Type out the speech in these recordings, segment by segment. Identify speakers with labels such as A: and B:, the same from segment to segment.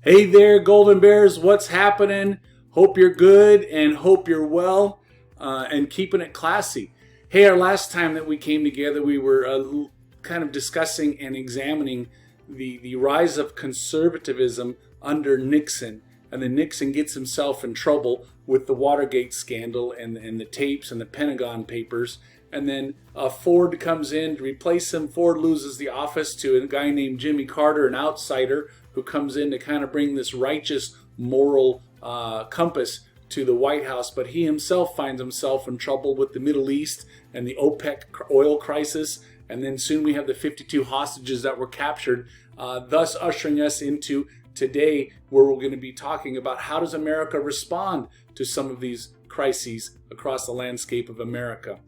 A: Hey there, Golden Bears. What's happening? Hope you're good and hope you're well and keeping it classy. Hey, our last time that we came together, we were kind of discussing and examining the rise of conservatism under Nixon. And then Nixon gets himself in trouble with the Watergate scandal and the tapes and the Pentagon Papers. And then Ford comes in to replace him. Ford loses the office to a guy named Jimmy Carter, an outsider, who comes in to kind of bring this righteous moral compass to the White House. But he himself finds himself in trouble with the Middle East and the OPEC oil crisis. And then soon we have the 52 hostages that were captured, thus ushering us into today, where we're going to be talking about how does America respond to some of these crises across the landscape of America.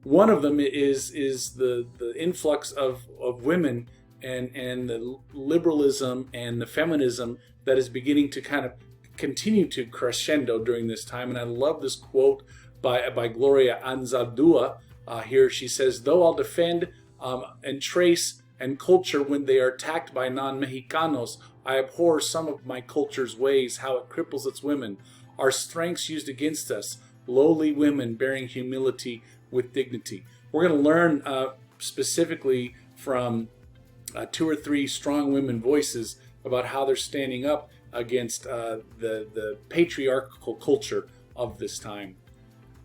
A: One of them is the influx of women and the liberalism and the feminism that is beginning to kind of continue to crescendo during this time. And I love this quote by Gloria Anzaldúa. Here she says, "Though I'll defend and trace and culture when they are attacked by non-Mexicanos, I abhor some of my culture's ways, how it cripples its women. Our strengths used against us, lowly women bearing humility with dignity." We're going to learn specifically from 2 or 3 strong women voices about how they're standing up against the patriarchal culture of this time.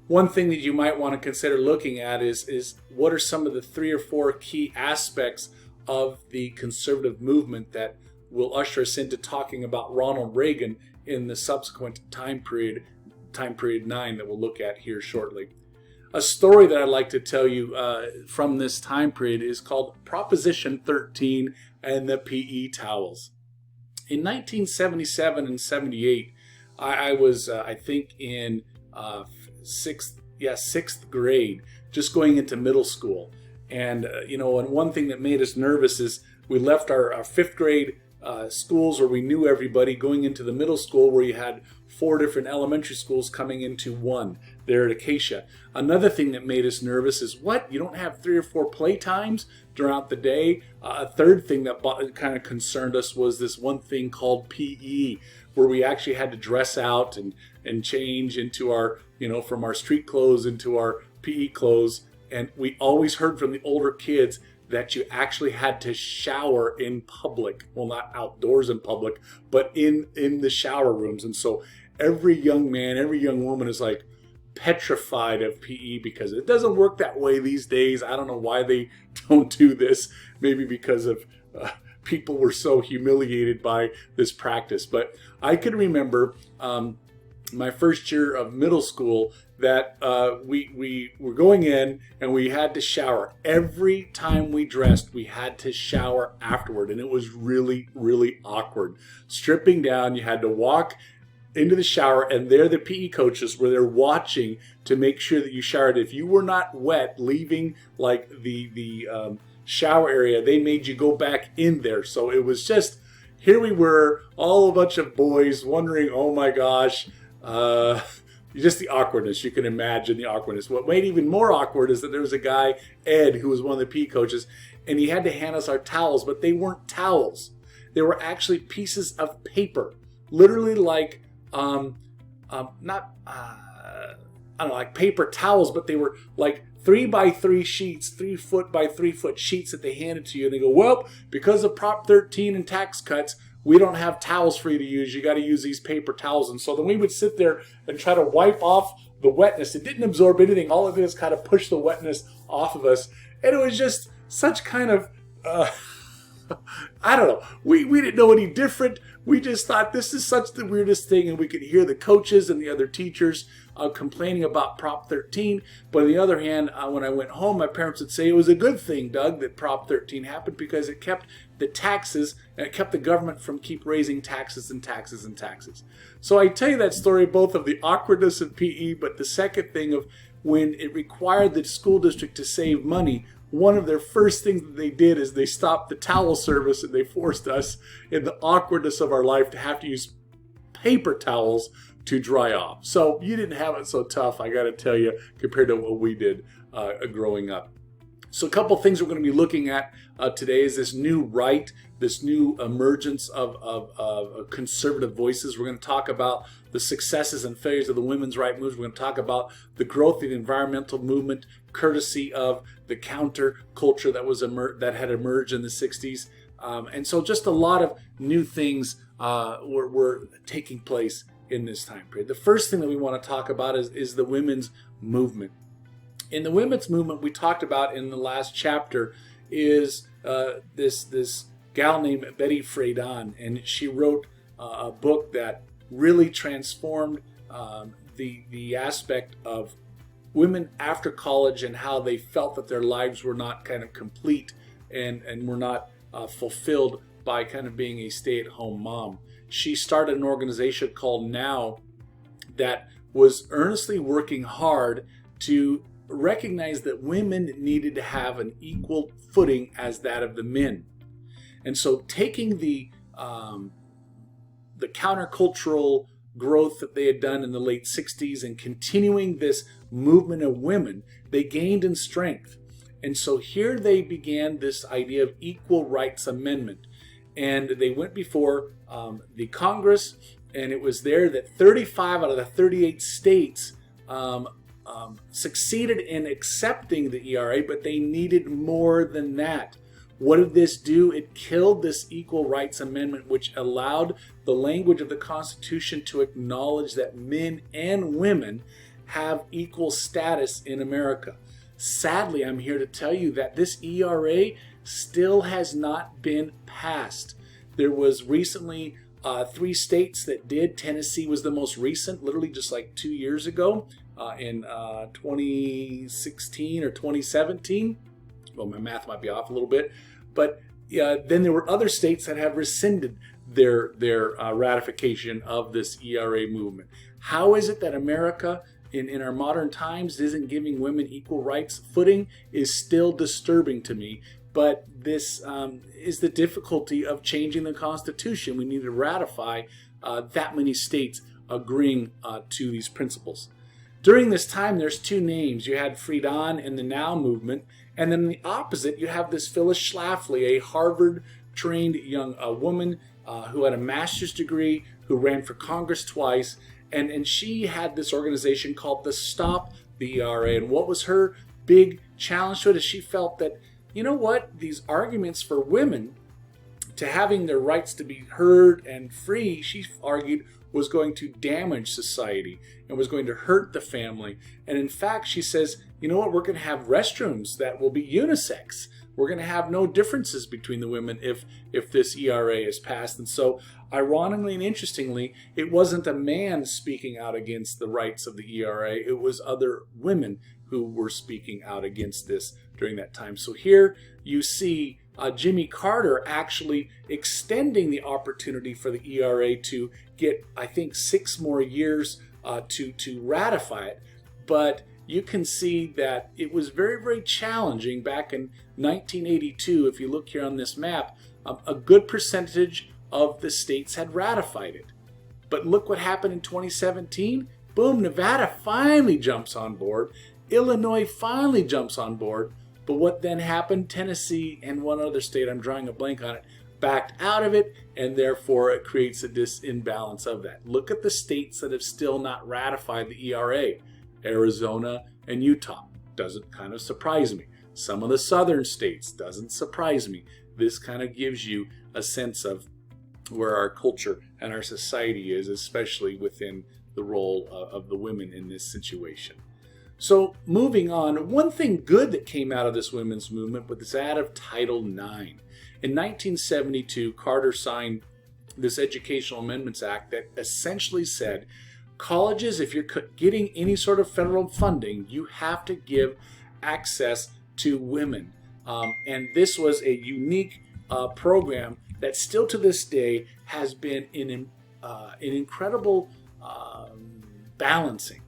A: One thing that you might want to consider looking at is what are some of the 3 or 4 key aspects of the conservative movement that will usher us into talking about Ronald Reagan in the subsequent time period 9 that we'll look at here shortly. A story that I'd like to tell you from this time period is called Proposition 13 and the PE towels. In 1977 and 78, I was, I think, in sixth grade, just going into middle school. And, and one thing that made us nervous is we left our 5th grade schools where we knew everybody, going into the middle school where you had 4 different elementary schools coming into one there at Acacia. Another thing that made us nervous is, what? You don't have 3 or 4 playtimes throughout the day? A third thing that kind of concerned us was this one thing called PE, where we actually had to dress out and change into our, from our street clothes into our PE clothes. And we always heard from the older kids that you actually had to shower in public. Well, not outdoors in public, but in the shower rooms. And so every young man, every young woman is like petrified of PE because it doesn't work that way these days. I don't know why they don't do this. Maybe because of people were so humiliated by this practice. But I can remember my first year of middle school that we were going in and we had to shower. Every time we dressed, we had to shower afterward. And it was really, really awkward. Stripping down, you had to walk into the shower, and there the PE coaches were there watching to make sure that you showered. If you were not wet leaving like the shower area, they made you go back in there. So it was just, here we were, all a bunch of boys wondering, oh my gosh, just the awkwardness. You can imagine the awkwardness. What made it even more awkward is that there was a guy, Ed, who was one of the PE coaches, and he had to hand us our towels, but they weren't towels. They were actually pieces of paper, literally like like paper towels, but they were like 3x3 sheets, 3 foot by 3 foot sheets that they handed to you. And they go, well, because of Prop 13 and tax cuts, we don't have towels for you to use. You got to use these paper towels. And so then we would sit there and try to wipe off the wetness. It didn't absorb anything. All it did is kind of push the wetness off of us. And it was just such kind of, I don't know. We didn't know any different. We just thought this is such the weirdest thing. And we could hear the coaches and the other teachers complaining about Prop 13. But on the other hand, when I went home, my parents would say it was a good thing, Doug, that Prop 13 happened because it kept the taxes and it kept the government from keep raising taxes and taxes and taxes. So I tell you that story both of the awkwardness of PE, but the second thing of when it required the school district to save money, one of their first things that they did is they stopped the towel service and they forced us in the awkwardness of our life to have to use paper towels to dry off. So you didn't have it so tough, I got to tell you, compared to what we did growing up. So a couple things we're going to be looking at today is this new right, this new emergence of conservative voices. We're going to talk about the successes and failures of the women's right movement. We're going to talk about the growth of the environmental movement, courtesy of the counter culture that had emerged in the 60s. And so just a lot of new things were taking place in this time period. The first thing that we want to talk about is the women's movement. In the women's movement, we talked about in the last chapter is this gal named Betty Friedan, and she wrote a book that really transformed the aspect of women after college and how they felt that their lives were not kind of complete and were not fulfilled by kind of being a stay-at-home mom. She started an organization called NOW that was earnestly working hard to recognize that women needed to have an equal footing as that of the men. And so taking the countercultural growth that they had done in the late 60s and continuing this movement of women, they gained in strength. And so here they began this idea of equal rights amendment. And they went before the Congress, and it was there that 35 out of the 38 states succeeded in accepting the ERA, but they needed more than that. What did this do? It killed this Equal Rights Amendment, which allowed the language of the Constitution to acknowledge that men and women have equal status in America. Sadly, I'm here to tell you that this ERA still has not been passed. There was recently 3 states that did. Tennessee was the most recent, literally just like 2 years ago in 2016 or 2017. Well, my math might be off a little bit. But then there were other states that have rescinded their ratification of this ERA movement. How is it that America in our modern times isn't giving women equal rights footing is still disturbing to me. But this is the difficulty of changing the Constitution. We need to ratify that many states agreeing to these principles. During this time, there's 2 names. You had Friedan and the NOW movement. And then the opposite, you have this Phyllis Schlafly, a Harvard-trained young woman who had a master's degree, who ran for Congress twice. And she had this organization called the Stop the ERA. And what was her big challenge to it is she felt that, you know what, these arguments for women to having their rights to be heard and free, she argued, was going to damage society and was going to hurt the family. And in fact, she says, you know what, we're going to have restrooms that will be unisex. We're going to have no differences between the women if this ERA is passed. And so, ironically and interestingly, it wasn't a man speaking out against the rights of the ERA. It was other women who were speaking out against this during that time. So here you see Jimmy Carter actually extending the opportunity for the ERA to get, I think, 6 more years to ratify it. But you can see that it was very, very challenging back in 1982. If you look here on this map, a good percentage of the states had ratified it. But look what happened in 2017. Boom, Nevada finally jumps on board. Illinois finally jumps on board. But what then happened? Tennessee and one other state, I'm drawing a blank on it, backed out of it, and therefore it creates a imbalance of that. Look at the states that have still not ratified the ERA. Arizona and Utah. Doesn't kind of surprise me. Some of the southern states, doesn't surprise me. This kind of gives you a sense of where our culture and our society is, especially within the role of the women in this situation. So moving on, one thing good that came out of this women's movement was that of Title IX. In 1972, Carter signed this Educational Amendments Act that essentially said, colleges, if you're getting any sort of federal funding, you have to give access to women. And this was a unique program that still to this day has been an incredible balancing.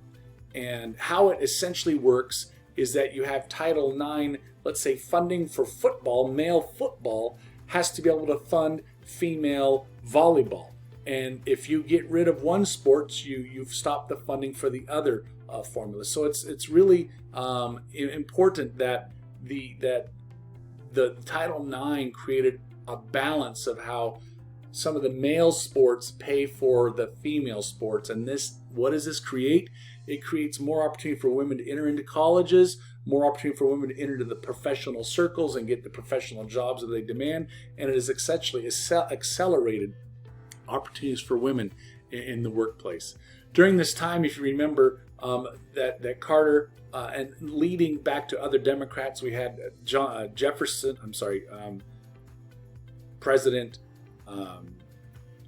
A: And how it essentially works is that you have Title IX, let's say funding for football, male football, has to be able to fund female volleyball. And if you get rid of one sport, you've stopped the funding for the other formula. So it's really important that the Title IX created a balance of how some of the male sports pay for the female sports. And what does this create? It creates more opportunity for women to enter into colleges, more opportunity for women to enter into the professional circles and get the professional jobs that they demand. And it has essentially accelerated opportunities for women in the workplace. During this time, if you remember, that Carter, and leading back to other Democrats, we had President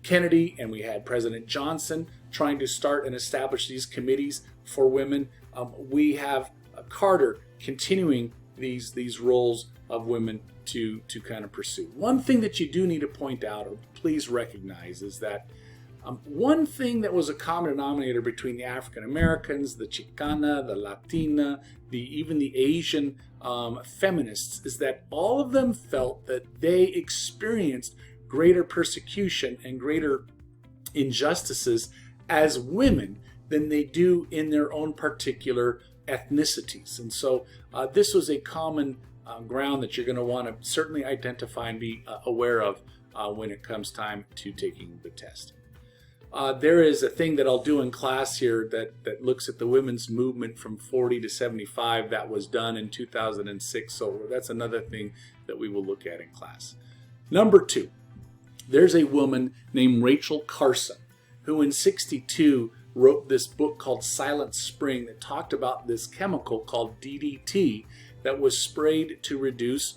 A: Kennedy, and we had President Johnson trying to start and establish these committees for women. We have Carter continuing these roles of women to kind of pursue. One thing that you do need to point out, or please recognize, is that one thing that was a common denominator between the African Americans, the Chicana, the Latina, even the Asian feminists, is that all of them felt that they experienced greater persecution and greater injustices as women than they do in their own particular ethnicities. And so this was a common ground that you're going to want to certainly identify and be aware of when it comes time to taking the test. There is a thing that I'll do in class here that looks at the women's movement from 40 to 75 that was done in 2006. So that's another thing that we will look at in class. Number 2, there's a woman named Rachel Carson who in 62 wrote this book called Silent Spring that talked about this chemical called DDT that was sprayed to reduce,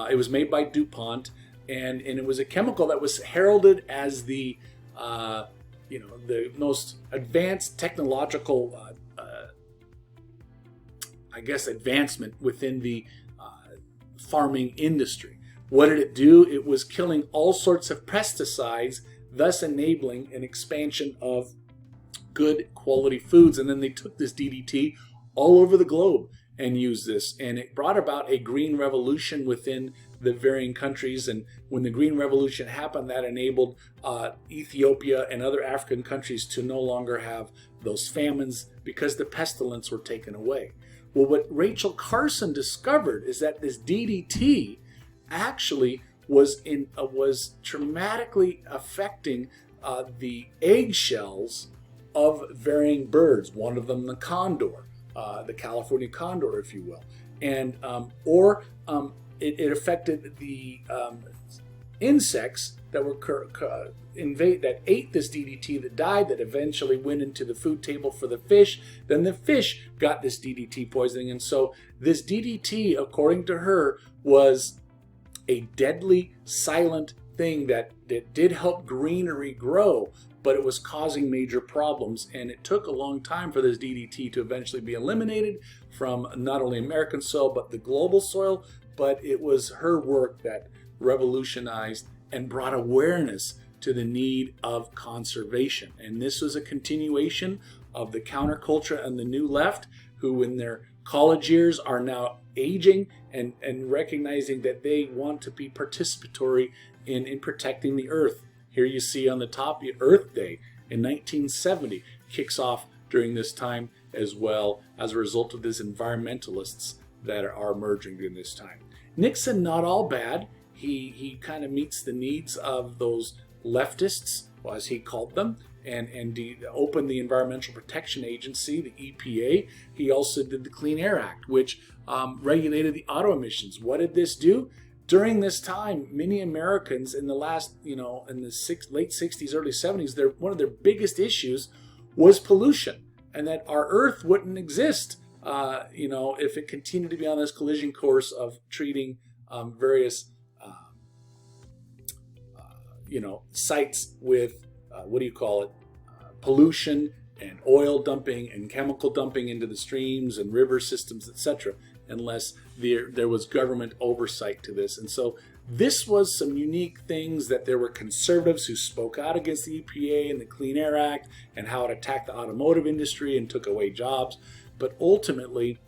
A: it was made by DuPont, and it was a chemical that was heralded as the most advanced technological, advancement within the farming industry. What did it do? It was killing all sorts of pesticides, thus enabling an expansion of good quality foods. And then they took this DDT all over the globe and used this, and it brought about a green revolution within the varying countries. And when the green revolution happened, that enabled Ethiopia and other African countries to no longer have those famines because the pestilence were taken away. Well, what Rachel Carson discovered is that this DDT actually was dramatically affecting the eggshells of varying birds. One of them, the condor, the California condor, if you will, and it affected the insects that were that ate this DDT, that died, that eventually went into the food table for the fish. Then the fish got this DDT poisoning, and so this DDT, according to her, was a deadly silent thing that did help greenery grow, but it was causing major problems. And it took a long time for this DDT to eventually be eliminated from not only American soil, but the global soil. But it was her work that revolutionized and brought awareness to the need of conservation. And this was a continuation of the counterculture and the New Left, who in their college years are now aging and recognizing that they want to be participatory in protecting the earth. Here you see on the top, the Earth Day in 1970 kicks off during this time as well, as a result of these environmentalists that are emerging during this time. Nixon, not all bad. He kind of meets the needs of those leftists, as he called them, and opened the Environmental Protection Agency, the EPA. He also did the Clean Air Act, which regulated the auto emissions. What did this do? During this time, many Americans in the last, in the late 60s, early 70s, one of their biggest issues was pollution, and that our Earth wouldn't exist, if it continued to be on this collision course of treating various, sites with, pollution and oil dumping and chemical dumping into the streams and river systems, etc., unless there was government oversight to this. And so this was some unique things, that there were conservatives who spoke out against the EPA and the Clean Air Act and how it attacked the automotive industry and took away jobs. But ultimately,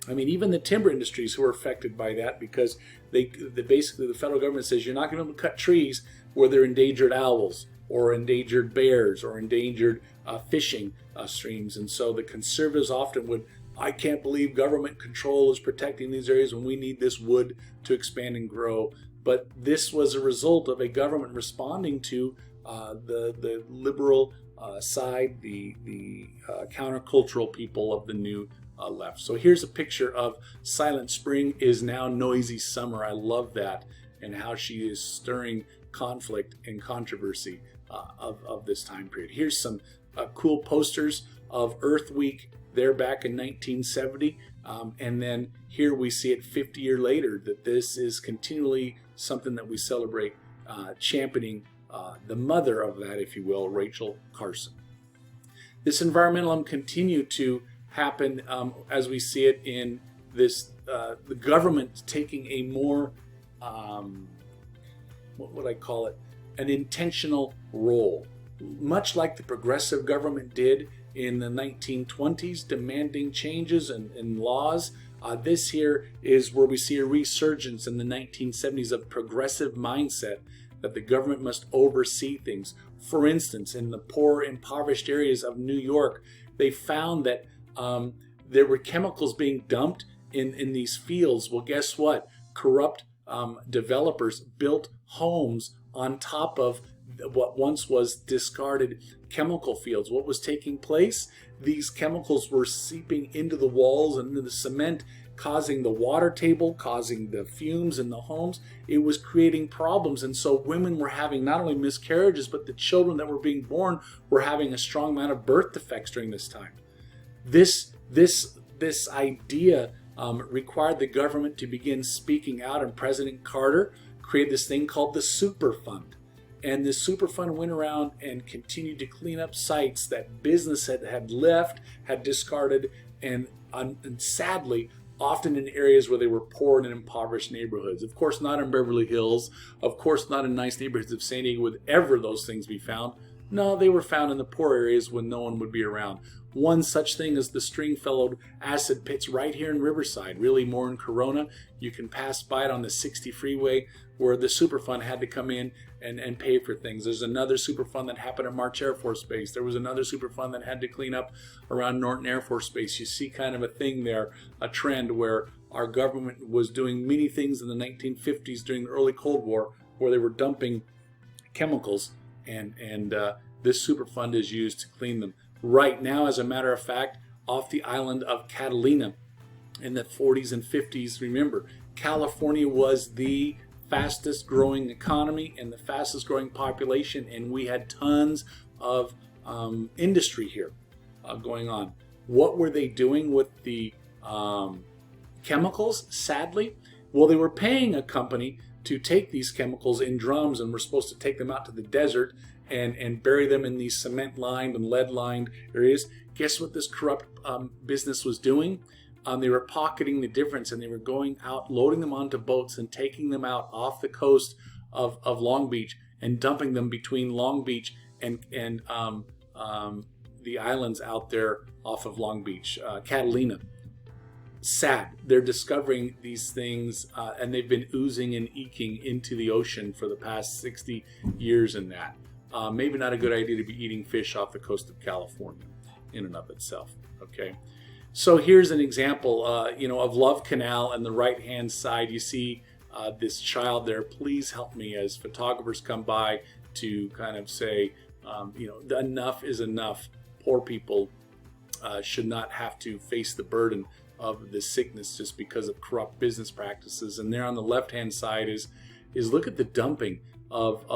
A: even the timber industries who were affected by that, because basically the federal government says you're not going to be able to cut trees where they're endangered owls or endangered bears or endangered fishing streams. And so the conservatives often would I can't believe government control is protecting these areas when we need this wood to expand and grow. But this was a result of a government responding to the liberal side, the countercultural people of the new left. So here's a picture of Silent Spring is now Noisy Summer. I love that, and how she is stirring conflict and controversy of this time period. Here's some cool posters of Earth Week there back in 1970, and then here we see it 50 years later that this is continually something that we celebrate, championing the mother of that, if you will, Rachel Carson. This environmentalism continued to happen as we see it in this, the government taking a more, what would I call it, an intentional role, much like the progressive government did in the 1920s, demanding changes in laws. This here is where we see a resurgence in the 1970s of progressive mindset that the government must oversee things. For instance, in the poor, impoverished areas of New York, they found that there were chemicals being dumped in these fields. Well, guess what? Corrupt developers built homes on top of what once was discarded chemical fields. What was taking place? These chemicals were seeping into the walls and into the cement, causing the water table, causing the fumes in the homes. It was creating problems, and so women were having not only miscarriages, but the children that were being born were having a strong amount of birth defects during this time. This idea required the government to begin speaking out, and President Carter created this thing called the Superfund. And this Superfund went around and continued to clean up sites that business had left, had discarded, and sadly, often in areas where they were poor and impoverished neighborhoods. Of course, not in Beverly Hills. Of course, not in nice neighborhoods of San Diego would ever those things be found. No, they were found in the poor areas when no one would be around. One such thing is the Stringfellow acid pits right here in Riverside, really more in Corona. You can pass by it on the 60 freeway where the Superfund had to come in and pay for things. There's another Superfund that happened at March Air Force Base. There was another Superfund that had to clean up around Norton Air Force Base. You see kind of a thing there, a trend where our government was doing many things in the 1950s during the early Cold War where they were dumping chemicals, and this Superfund is used to clean them. Right now, as a matter of fact, off the island of Catalina in the 40s and 50s, remember, California was the fastest growing economy and the fastest growing population, and we had tons of industry here going on. What were they doing with the chemicals, sadly? Well, they were paying a company to take these chemicals in drums, and were supposed to take them out to the desert and bury them in these cement-lined and lead-lined areas. Guess what this corrupt business was doing? They were pocketing the difference, and they were going out, loading them onto boats and taking them out off the coast of Long Beach and dumping them between Long Beach and the islands out there off of Long Beach, Catalina. Sad. They're discovering these things, and they've been oozing and eking into the ocean for the past 60 years in that. Maybe not a good idea to be eating fish off the coast of California in and of itself. Okay, so here's an example, of Love Canal. On the right-hand side, you see this child there. Please help me as photographers come by to kind of say, enough is enough. Poor people should not have to face the burden of this sickness just because of corrupt business practices. And there on the left-hand side is look at the dumping of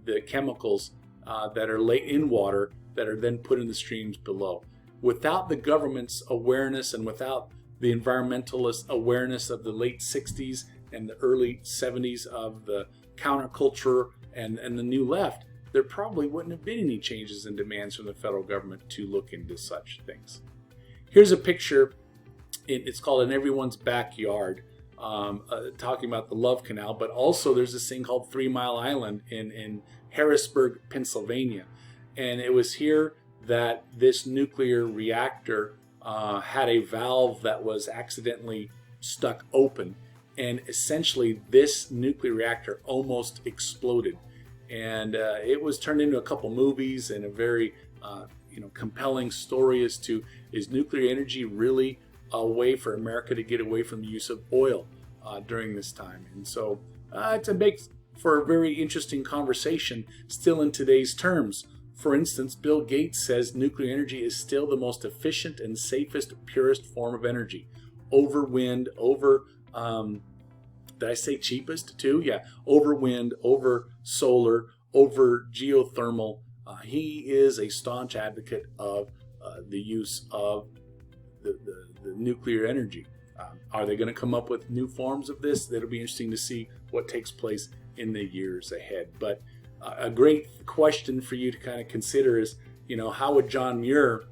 A: the chemicals that are laid in water that are then put in the streams below. Without the government's awareness and without the environmentalist awareness of the late 60s and the early 70s of the counterculture and the new left, there probably wouldn't have been any changes in demands from the federal government to look into such things. Here's a picture. It's called In Everyone's Backyard, talking about the Love Canal, but also there's this thing called 3 Mile Island in Harrisburg, Pennsylvania. And it was here that this nuclear reactor had a valve that was accidentally stuck open. And essentially this nuclear reactor almost exploded. And it was turned into a couple movies and a very compelling story as to, is nuclear energy really a way for America to get away from the use of oil during this time? And so it's a big for a very interesting conversation still in today's terms. For instance, Bill Gates says nuclear energy is still the most efficient and safest, purest form of energy. Over wind, over, did I say cheapest too? Yeah, over wind, over solar, over geothermal. He is a staunch advocate of the use of the nuclear energy. Are they going to come up with new forms of this? It'll be interesting to see what takes place in the years ahead. But a great question for you to kind of consider is, how would John Muir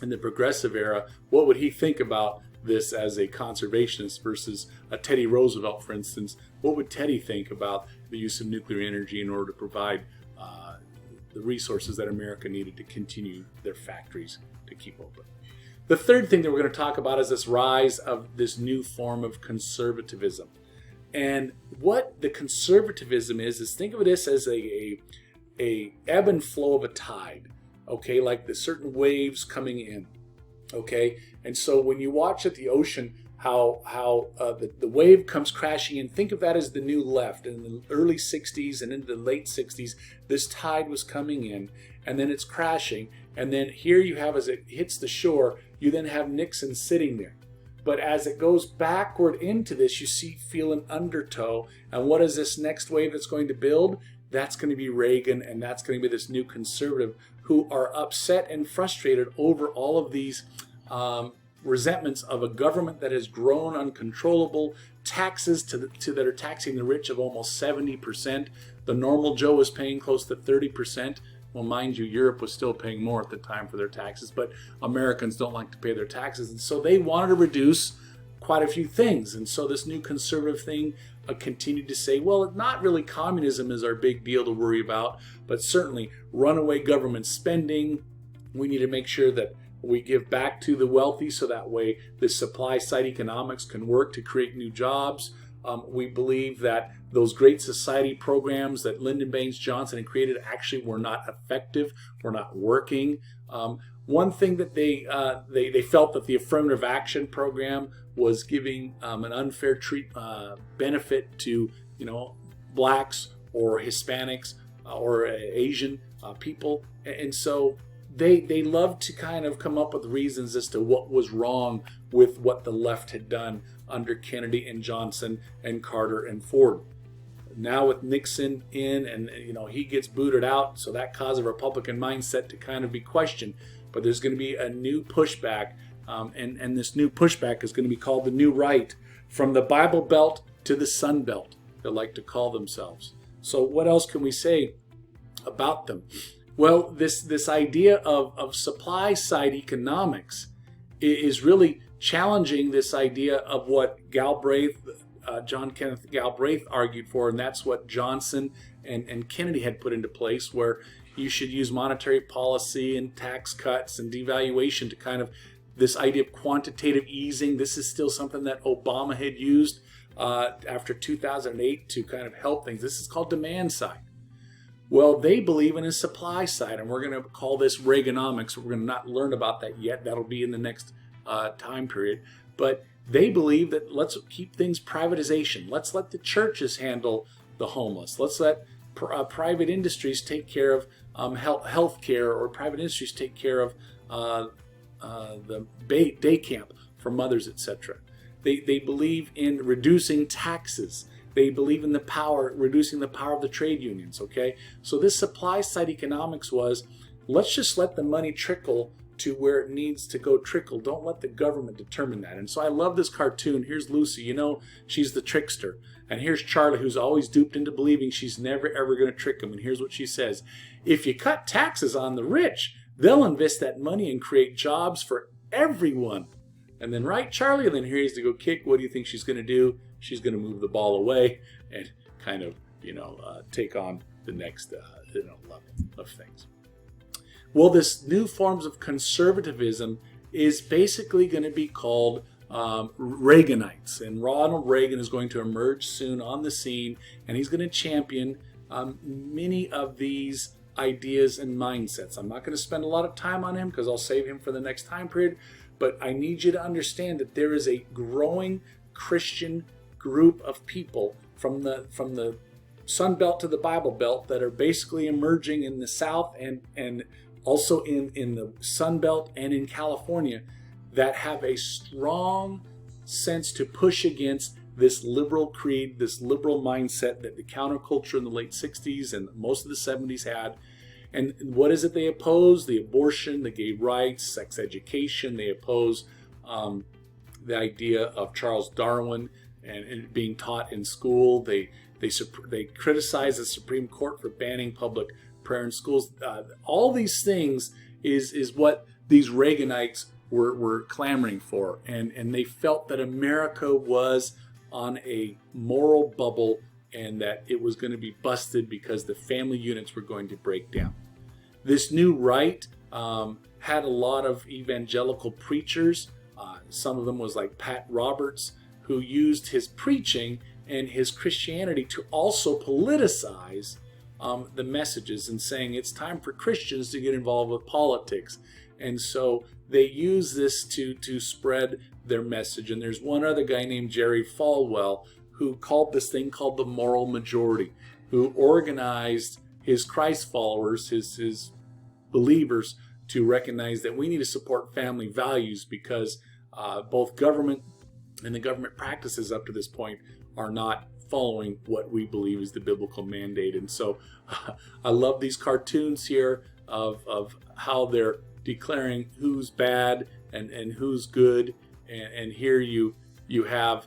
A: in the progressive era, what would he think about this as a conservationist versus a Teddy Roosevelt, for instance? What would Teddy think about the use of nuclear energy in order to provide the resources that America needed to continue their factories to keep open? The third thing that we're going to talk about is this rise of this new form of conservatism. And what the conservatism is think of this as a ebb and flow of a tide, okay, like the certain waves coming in, okay? And so when you watch at the ocean how the wave comes crashing in, think of that as the new left. In the early 60s and into the late 60s, this tide was coming in, and then it's crashing, and then here you have, as it hits the shore, you then have Nixon sitting there. But as it goes backward into this, you feel an undertow. And what is this next wave that's going to build? That's going to be Reagan, and that's going to be this new conservative who are upset and frustrated over all of these resentments of a government that has grown uncontrollable, taxes that are taxing the rich of almost 70%. The normal Joe is paying close to 30%. Well, mind you, Europe was still paying more at the time for their taxes, but Americans don't like to pay their taxes. And so they wanted to reduce quite a few things. And so this new conservative thing continued to say, well, not really communism is our big deal to worry about, but certainly runaway government spending. We need to make sure that we give back to the wealthy so that way the supply side economics can work to create new jobs. We believe that those Great Society programs that Lyndon Baines Johnson had created actually were not effective, were not working. One thing that they felt that the affirmative action program was giving an unfair benefit to blacks or Hispanics or Asian people, and so they loved to kind of come up with reasons as to what was wrong with what the left had done under Kennedy and Johnson and Carter and Ford. Now with Nixon in, and he gets booted out, so that caused a Republican mindset to kind of be questioned. But there's going to be a new pushback, and this new pushback is going to be called the New Right, from the Bible Belt to the Sun Belt, they like to call themselves. So what else can we say about them? Well, this idea of supply side economics is really challenging this idea of what Galbraith, John Kenneth Galbraith argued for, and that's what Johnson and Kennedy had put into place, where you should use monetary policy and tax cuts and devaluation to kind of this idea of quantitative easing. This is still something that Obama had used after 2008 to kind of help things. This is called demand side. Well, they believe in a supply side, and we're going to call this Reaganomics. We're going to not learn about that yet. That'll be in the next time period. But they believe that let's keep things privatization. Let's let the churches handle the homeless. Let's let private industries take care of health care, or private industries take care of the day camp for mothers, etc. They believe in reducing taxes. They believe in reducing the power of the trade unions, okay? So this supply side economics was, let's just let the money trickle to where it needs to go trickle. Don't let the government determine that. And so I love this cartoon. Here's Lucy, she's the trickster. And here's Charlie, who's always duped into believing she's never ever going to trick him. And here's what she says. If you cut taxes on the rich, they'll invest that money and create jobs for everyone. And then, right, Charlie? And then here he's to go kick. What do you think she's going to do? She's going to move the ball away and kind of, take on the next level of things. Well, this new forms of conservatism is basically going to be called Reaganites. And Ronald Reagan is going to emerge soon on the scene, and he's going to champion many of these ideas and mindsets. I'm not going to spend a lot of time on him because I'll save him for the next time period, but I need you to understand that there is a growing Christian group of people from the Sun Belt to the Bible Belt that are basically emerging in the South and also in the Sun Belt and in California that have a strong sense to push against this liberal creed, this liberal mindset that the counterculture in the late 60s and most of the 70s had. And what is it they oppose? The abortion, the gay rights, sex education. They oppose the idea of Charles Darwin and being taught in school. They criticize the Supreme Court for banning public prayer in schools. All these things is what these Reaganites were clamoring for, and they felt that America was on a moral bubble and that it was going to be busted because the family units were going to break down. This new right had a lot of evangelical preachers. Some of them was like Pat Roberts, who used his preaching and his Christianity to also politicize the messages and saying it's time for Christians to get involved with politics. And so they use this to spread their message. And there's one other guy named Jerry Falwell who called this thing called the moral majority, who organized his Christ followers, his believers, to recognize that we need to support family values because both government and the government practices up to this point are not following what we believe is the biblical mandate. And so I love these cartoons here of how they're declaring who's bad and who's good. And here you have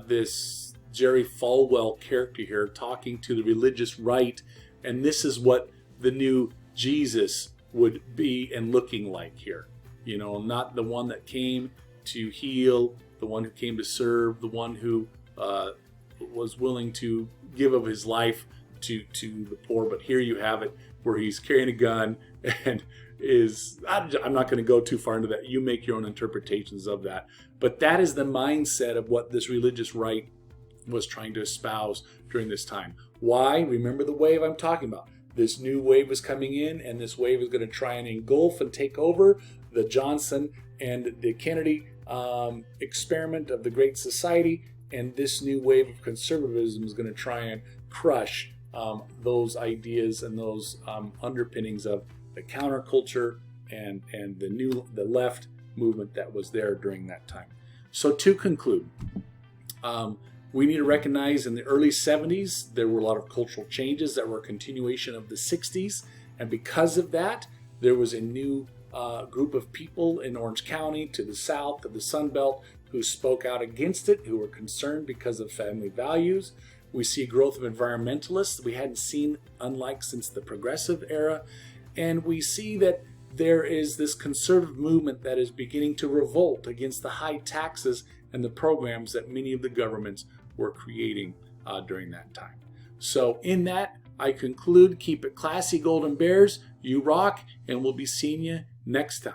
A: this Jerry Falwell character here talking to the religious right. And this is what the new Jesus would be and looking like here. You know, not the one that came to heal, the one who came to serve, the one who was willing to give of his life to the poor. But here you have it where he's carrying a gun and I'm not going to go too far into that. You make your own interpretations of that. But that is the mindset of what this religious right was trying to espouse during this time. Why? Remember the wave I'm talking about. This new wave is coming in, and this wave is going to try and engulf and take over the Johnson and the Kennedy experiment of the Great Society. And this new wave of conservatism is going to try and crush those ideas and those underpinnings of the counterculture and the left movement that was there during that time. So to conclude, we need to recognize in the early 70s there were a lot of cultural changes that were a continuation of the 60s, and because of that there was a new group of people in Orange County, to the south of the Sun Belt, who spoke out against it, who were concerned because of family values. We see growth of environmentalists we hadn't seen unlike since the progressive era. And we see that there is this conservative movement that is beginning to revolt against the high taxes and the programs that many of the governments were creating during that time. So in that, I conclude, keep it classy, Golden Bears. You rock, and we'll be seeing you next time.